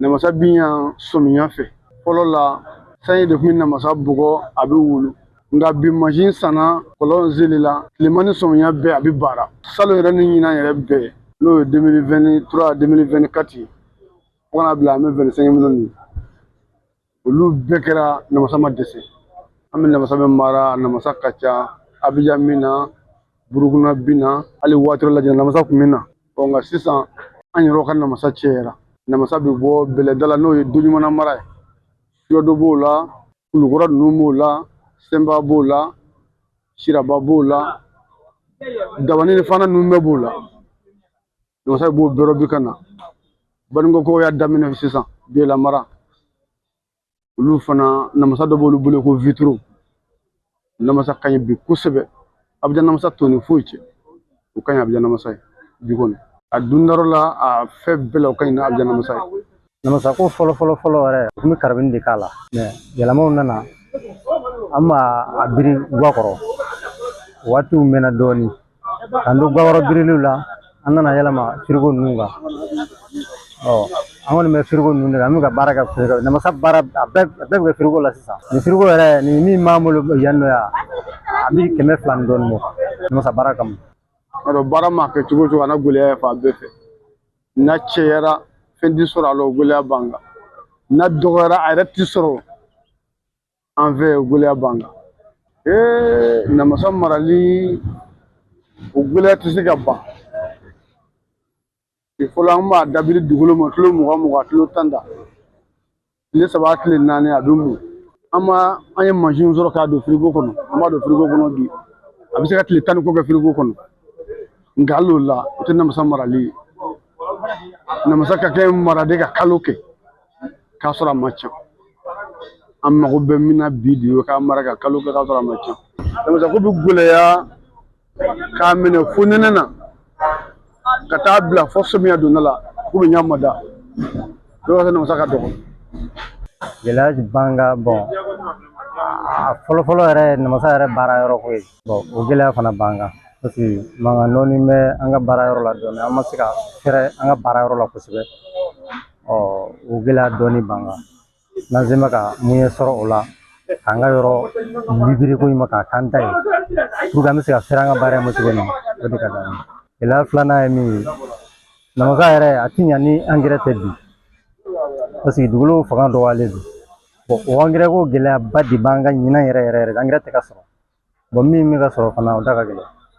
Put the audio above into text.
namasa bin yan somiya fɛ fɔlɔ la sanji de kun bɛ namasa bugɔ a bɛ wolo nka bi mansin sanna kɔlɔn zeli la tilema ni somiya bɛɛ a bɛ baara salon yɛrɛ ni ɲinan yɛrɛ bɛɛ n'o ye 2023 2024 ye fo kana bila an bɛ 25 minnu olu bɛɛ kɛra namasa ma dɛsɛ an bɛ namasa bɛ mara namasa ka ca Abidjan min na Burukina bin na hali waati lajɛ namasa kun bɛ na nka sisan an yɛrɛw ka namasa cɛyara namasa bɛ bɔ bɛlɛdala n'o ye doɲumana mara ye Fiyodo b'o la Kulukɔrɔ ninnu b'o la Sɛnba b'o la Siraba b'o la Dabani ni fana ninnu bɛɛ b'o la namasa b'o bɛɛ bi ka na Banikɔkaw y'a daminɛ sisan Biyɛla mara olu fana namasa dɔ b'olu bolo ko vitro namasa ka ɲi bi kosɛbɛ Abidjan namasa tɔni foyi cɛ o ka ɲi Abidjan namasa ye bi kɔni a dundayɔrɔ la a fɛn bɛɛ la o ka ɲi ni Abidjan namasa ye. Namasa ko fɔlɔ yɛrɛ u kun bɛ karabini de k'a la mais yɛlɛmaw nana an b'a biri guwa kɔrɔ waatiw mɛnna dɔɔnin k'an to guwa kɔrɔ biriliw la an nana yɛlɛma frigo ninnu kan an kɔni bɛ frigo ninnu de kan an bɛ ka baara kɛ frigo namasa baara a bɛɛ bɛ kɛ frigo la sisan ni frigo yɛrɛ ni min b'an bolo yan nɔ yan a bɛ 200 ni dɔɔnin bɔ namasa baara kama. Alors baara ma kɛ cogo o cogo ana gɛlɛya fan bɛɛ fɛ n'a cɛyara fɛn tɛ sɔrɔ a la o gɛlɛya b'an kan n'a dɔgɔyara a yɛrɛ tɛ sɔrɔ an fɛ o gɛlɛya b'an kan namasa marali o gɛlɛya tɛ se ka ban fɔlɔ an b'a dabiri dugukolo ma kilo 20 kilo 10 tile 3 tile 4 a bɛ mɔ an ye mansin sɔrɔ k'a don frigo kɔnɔ an b'a don frigo kɔnɔ bi a bɛ se ka tile 10 ni kɔ kɛ frigo kɔnɔ nka hali o la o tɛ namasa marali ye namasa ka kɛ maraden ka kalo kɛ k'a sɔrɔ a ma ca an mago bɛ min na bi de ye k'a mara ka kalo kɛ k'a sɔrɔ a ma ca namasa ko bɛ gɛlɛya k'a minɛ fo nɛnɛ na ka taa bila fo samiya donda la k'u bɛ ɲa mada dɔw namasa ka dɔgɔ. Gɛlɛya b'an kan a fɔlɔ yɛrɛ namasa yɛrɛ baara yɔrɔ ko ye o gɛlɛya fana b'an kan parce que mankan dɔɔni bɛ an ka baara yɔrɔ la dɔɔni an ma se ka fɛrɛ an ka baara yɔrɔ la kosɛbɛ o gɛlɛya dɔɔni b'an kan n'an se ma ka mun ye sɔrɔ o la k'an ka yɔrɔ libere ko in ma k'a k'an ta ye pour que an bɛ se ka fɛrɛ an ka baara in ma cogo min o de ka d'an ye. Gɛlɛya filanan ye min ye namasa yɛrɛ a ti ɲa ni angɛrɛ tɛ bi parce que dugukolo fanga dɔgɔyalen don o angɛrɛ ko gɛlɛyaba de b'an kan ɲinan yɛrɛ angɛrɛ tɛ ka sɔrɔ min bɛ ka sɔrɔ fana o da ka gɛlɛn.